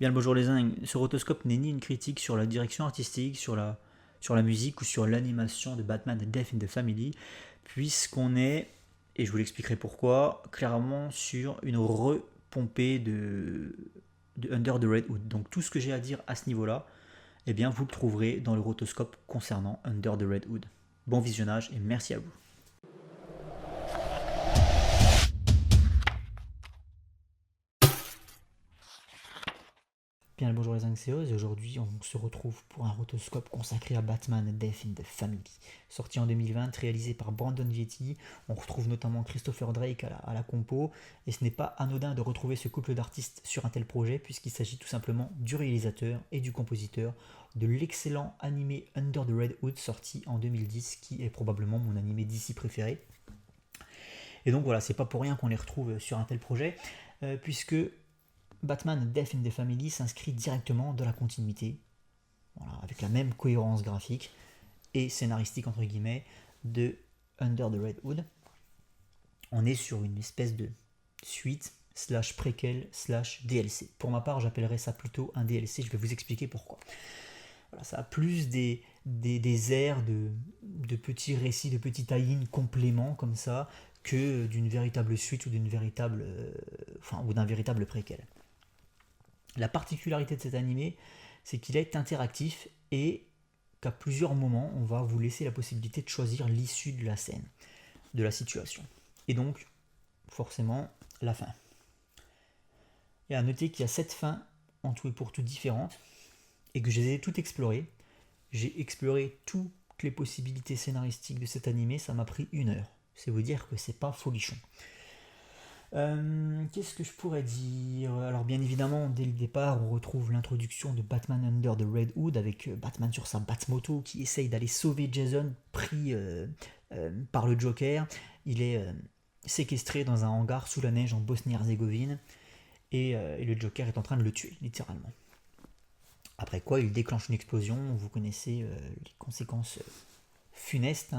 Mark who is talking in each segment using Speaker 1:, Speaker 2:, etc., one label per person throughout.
Speaker 1: Bien le bonjour les uns, ce rotoscope n'est ni une critique sur la direction artistique, sur la musique ou sur l'animation de Batman et Death in the Family, puisqu'on est, et je vous l'expliquerai pourquoi, clairement sur une repompée de Under the Red Hood. Donc tout ce que j'ai à dire à ce niveau-là, eh bien vous le trouverez dans le rotoscope concernant Under the Red Hood. Bon visionnage et merci à vous. Bien le bonjour les anxieuses, et aujourd'hui on se retrouve pour un rotoscope consacré à Batman Death in the Family. Sorti en 2020, réalisé par Brandon Vietti, on retrouve notamment Christopher Drake à la compo, et ce n'est pas anodin de retrouver ce couple d'artistes sur un tel projet, puisqu'il s'agit tout simplement du réalisateur et du compositeur de l'excellent animé Under the Red Hood, sorti en 2010, qui est probablement mon animé DC préféré. Et donc voilà, c'est pas pour rien qu'on les retrouve sur un tel projet, puisque Batman Death in the Family s'inscrit directement dans la continuité, voilà, avec la même cohérence graphique et scénaristique entre guillemets de Under the Red Hood. On est sur une espèce de suite slash préquel slash DLC. Pour ma part, j'appellerais ça plutôt un DLC, je vais vous expliquer pourquoi. Voilà, ça a plus des airs de petits récits, de petits tie-in compléments comme ça, que d'une véritable suite ou d'un véritable préquel. La particularité de cet animé, c'est qu'il est interactif et qu'à plusieurs moments, on va vous laisser la possibilité de choisir l'issue de la scène, de la situation. Et donc, forcément, la fin. Et à noter qu'il y a 7 fins en tout et pour tout différentes et que je les ai toutes explorées. J'ai exploré toutes les possibilités scénaristiques de cet animé, ça m'a pris 1 heure. C'est vous dire que c'est pas folichon. Qu'est-ce que je pourrais dire? Alors bien évidemment, dès le départ, on retrouve l'introduction de Batman Under the Red Hood avec Batman sur sa Batmoto qui essaye d'aller sauver Jason pris par le Joker. Il est séquestré dans un hangar sous la neige en Bosnie-Herzégovine et le Joker est en train de le tuer, littéralement. Après quoi, il déclenche une explosion. Vous connaissez les conséquences funestes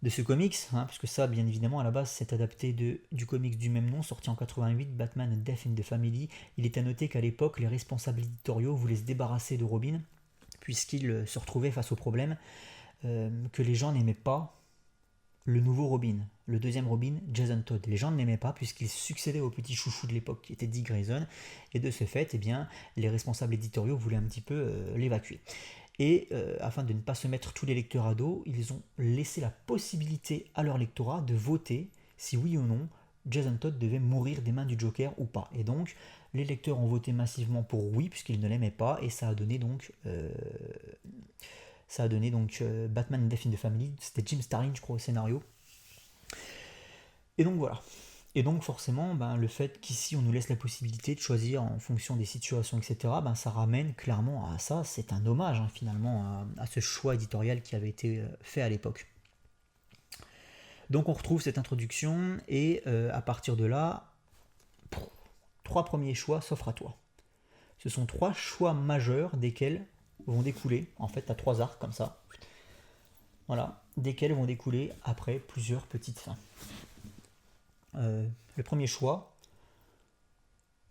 Speaker 1: de ce comics, puisque ça, bien évidemment, à la base, c'est adapté du comics du même nom, sorti en 88, Batman Death in the Family. Il est à noter qu'à l'époque, les responsables éditoriaux voulaient se débarrasser de Robin, puisqu'ils se retrouvaient face au problème que les gens n'aimaient pas le nouveau Robin, le deuxième Robin, Jason Todd. Les gens ne l'aimaient pas puisqu'il succédait au petit chouchou de l'époque qui était Dick Grayson, et de ce fait, eh bien, les responsables éditoriaux voulaient un petit peu l'évacuer. Et afin de ne pas se mettre tous les lecteurs à dos, ils ont laissé la possibilité à leur lectorat de voter si oui ou non Jason Todd devait mourir des mains du Joker ou pas. Et donc les lecteurs ont voté massivement pour oui puisqu'ils ne l'aimaient pas, et ça a donné donc Batman Death in the Family. C'était Jim Starlin, je crois, au scénario. Et donc voilà. Et donc forcément, le fait qu'ici on nous laisse la possibilité de choisir en fonction des situations, etc., ça ramène clairement à ça. C'est un hommage finalement à ce choix éditorial qui avait été fait à l'époque. Donc on retrouve cette introduction et à partir de là, 3 premiers choix s'offrent à toi. Ce sont 3 choix majeurs desquels vont découler, en fait, à 3 arcs comme ça. Voilà, desquels vont découler après plusieurs petites fins. Le premier choix,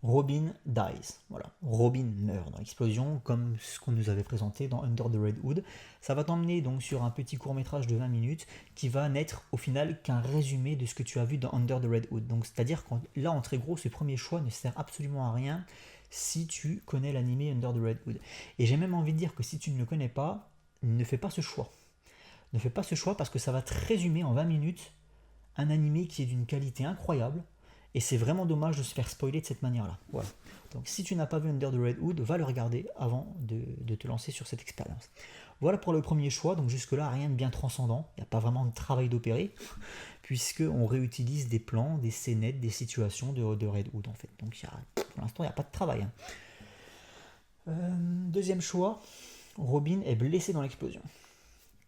Speaker 1: Robin dies. Voilà, Robin meurt dans l'explosion, comme ce qu'on nous avait présenté dans Under the Red Hood. Ça va t'emmener donc sur un petit court-métrage de 20 minutes qui va n'être au final qu'un résumé de ce que tu as vu dans Under the Red Hood. Donc c'est-à-dire que là, en très gros, ce premier choix ne sert absolument à rien si tu connais l'animé Under the Red Hood. Et j'ai même envie de dire que si tu ne le connais pas, ne fais pas ce choix. Ne fais pas ce choix parce que ça va te résumer en 20 minutes un animé qui est d'une qualité incroyable, et c'est vraiment dommage de se faire spoiler de cette manière-là. Voilà. Donc si tu n'as pas vu Under the Red Hood, va le regarder avant de te lancer sur cette expérience. Voilà pour le premier choix. Donc jusque-là, rien de bien transcendant. Il n'y a pas vraiment de travail d'opéré, puisqu'on réutilise des plans, des scénettes, des situations de Red Hood en fait. Donc pour l'instant, il n'y a pas de travail. Deuxième choix, Robin est blessé dans l'explosion.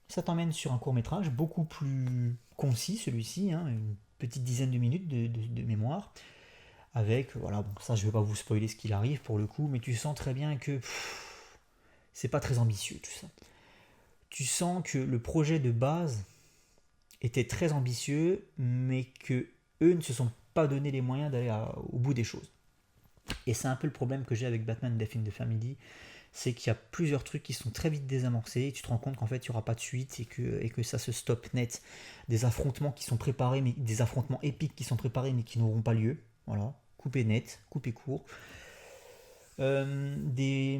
Speaker 1: Ça t'emmène sur un court-métrage beaucoup plus concis, celui-ci, une petite dizaine de minutes de mémoire, avec, voilà, bon, ça je vais pas vous spoiler ce qu'il arrive pour le coup, mais tu sens très bien que c'est pas très ambitieux tout ça. Tu sens que le projet de base était très ambitieux, mais que eux ne se sont pas donné les moyens d'aller au bout des choses. Et c'est un peu le problème que j'ai avec Batman Death in the Family, c'est qu'il y a plusieurs trucs qui sont très vite désamorcés, et tu te rends compte qu'en fait il n'y aura pas de suite, et que ça se stoppe net. Des affrontements qui sont préparés, mais des affrontements épiques qui sont préparés mais qui n'auront pas lieu. Voilà, coupé net, coupé court. Euh, des,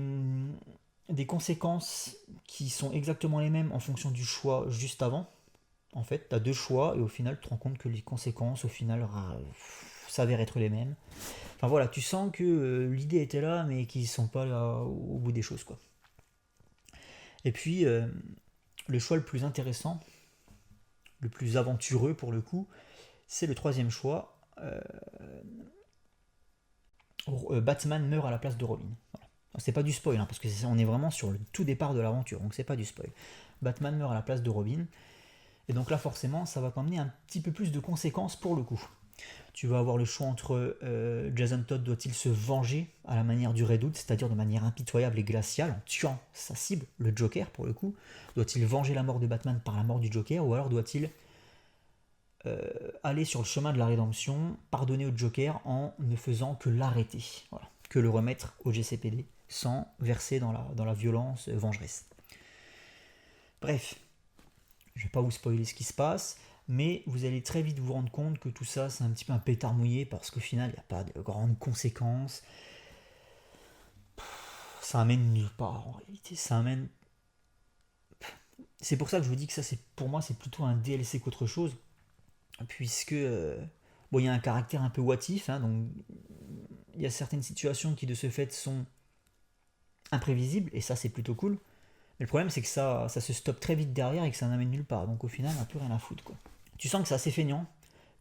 Speaker 1: des conséquences qui sont exactement les mêmes en fonction du choix juste avant. En fait, tu as deux choix et au final, tu te rends compte que les conséquences, au final, s'avèrent être les mêmes. Enfin voilà, tu sens que l'idée était là, mais qu'ils ne sont pas là au bout des choses, quoi. Et puis, le choix le plus intéressant, le plus aventureux pour le coup, c'est le troisième choix. Batman meurt à la place de Robin. Voilà. C'est pas du spoil, hein, parce que on est vraiment sur le tout départ de l'aventure, donc c'est pas du spoil. Batman meurt à la place de Robin, et donc là forcément ça va t'emmener un petit peu plus de conséquences pour le coup. Tu vas avoir le choix entre Jason Todd doit-il se venger à la manière du Red Hood, c'est-à-dire de manière impitoyable et glaciale, en tuant sa cible, le Joker pour le coup. Doit-il venger la mort de Batman par la mort du Joker, ou alors doit-il aller sur le chemin de la rédemption, pardonner au Joker en ne faisant que l'arrêter, voilà, que le remettre au GCPD, sans verser dans la violence vengeresse. Bref, je ne vais pas vous spoiler ce qui se passe, mais vous allez très vite vous rendre compte que tout ça c'est un petit peu un pétard mouillé, parce qu'au final il n'y a pas de grandes conséquences, ça amène nulle part en réalité, ça amène... C'est pour ça que je vous dis que ça, pour moi c'est plutôt un DLC qu'autre chose, puisque bon, il y a un caractère un peu what-if, hein, donc il y a certaines situations qui de ce fait sont imprévisibles, et ça c'est plutôt cool. Mais le problème c'est que ça se stoppe très vite derrière et que ça n'amène nulle part, donc au final on n'a plus rien à foutre, quoi. Tu sens que c'est assez feignant,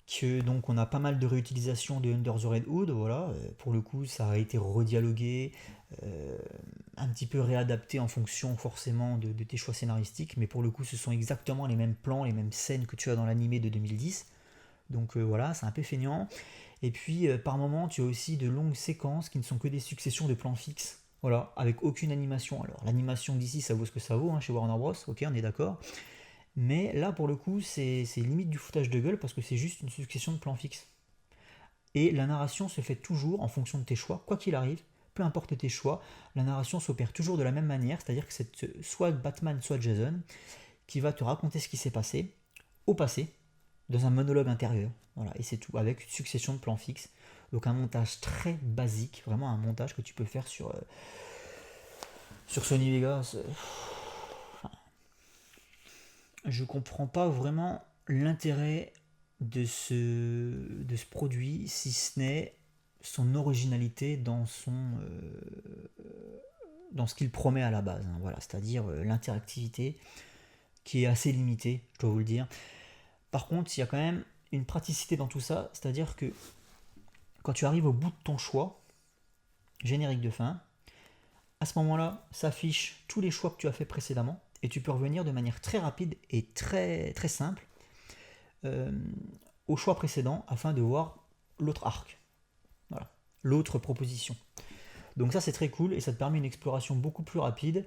Speaker 1: que donc on a pas mal de réutilisation de Under the Red Hood, voilà, pour le coup ça a été redialogué, un petit peu réadapté en fonction forcément de tes choix scénaristiques, mais pour le coup ce sont exactement les mêmes plans, les mêmes scènes que tu as dans l'animé de 2010, donc voilà, c'est un peu feignant. Et puis par moment tu as aussi de longues séquences qui ne sont que des successions de plans fixes, voilà, avec aucune animation. Alors l'animation d'ici ça vaut ce que ça vaut, hein, chez Warner Bros, ok, on est d'accord. Mais là, pour le coup, c'est limite du foutage de gueule parce que c'est juste une succession de plans fixes. Et la narration se fait toujours en fonction de tes choix, quoi qu'il arrive, peu importe tes choix, la narration s'opère toujours de la même manière, c'est-à-dire que c'est soit Batman, soit Jason qui va te raconter ce qui s'est passé au passé, dans un monologue intérieur. Voilà, et c'est tout, avec une succession de plans fixes. Donc un montage très basique, vraiment un montage que tu peux faire sur Sony Vegas. Je comprends pas vraiment l'intérêt de ce produit, si ce n'est son originalité dans ce qu'il promet à la base, hein, voilà, c'est-à-dire l'interactivité qui est assez limitée, je dois vous le dire. Par contre, il y a quand même une praticité dans tout ça, c'est-à-dire que quand tu arrives au bout de ton choix, générique de fin, à ce moment-là s'affichent tous les choix que tu as fait précédemment, et tu peux revenir de manière très rapide et très, très simple euh, au choix précédent afin de voir l'autre arc, voilà, l'autre proposition. Donc ça c'est très cool et ça te permet une exploration beaucoup plus rapide.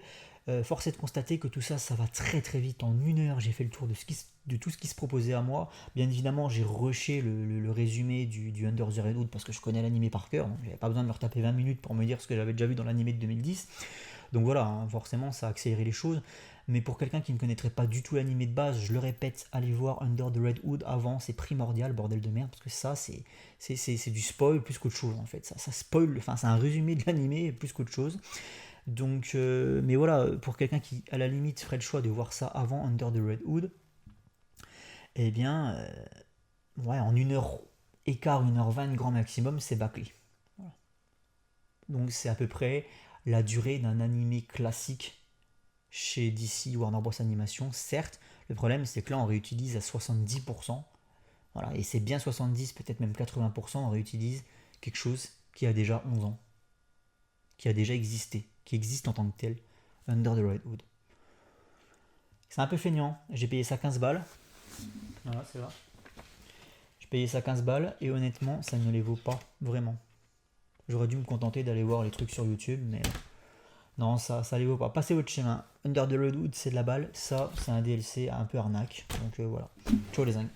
Speaker 1: Force est de constater que tout ça, ça va très très vite. En une heure, j'ai fait le tour de tout ce qui se proposait à moi. Bien évidemment, j'ai rushé le résumé du Under the Red Hood parce que je connais l'animé par cœur. Donc j'avais pas besoin de me retaper 20 minutes pour me dire ce que j'avais déjà vu dans l'animé de 2010. Donc voilà, hein, forcément, ça a accéléré les choses. Mais pour quelqu'un qui ne connaîtrait pas du tout l'animé de base, je le répète, allez voir Under the Red Hood avant, c'est primordial, bordel de merde, parce que ça, c'est du spoil plus qu'autre chose en fait. Ça spoil, enfin, c'est un résumé de l'animé plus qu'autre chose. Donc, mais voilà, pour quelqu'un qui, à la limite, ferait le choix de voir ça avant Under the Red Hood, eh bien, ouais, en 1h15, 1h20 grand maximum, c'est bâclé. Voilà. Donc, c'est à peu près la durée d'un animé classique chez DC Warner Bros Animation. Certes, le problème, c'est que là, on réutilise à 70%. Voilà, et c'est bien 70, peut-être même 80%, on réutilise quelque chose qui a déjà 11 ans, qui a déjà existé, qui existe en tant que tel, Under the Red Hood. C'est un peu feignant, j'ai payé ça 15 balles. Voilà, c'est là. J'ai payé ça 15 balles et honnêtement, ça ne les vaut pas vraiment. J'aurais dû me contenter d'aller voir les trucs sur YouTube, mais non, ça les vaut pas. Passez votre chemin. Under the Red Hood, c'est de la balle. Ça, c'est un DLC un peu arnaque. Donc voilà. Ciao les zincs.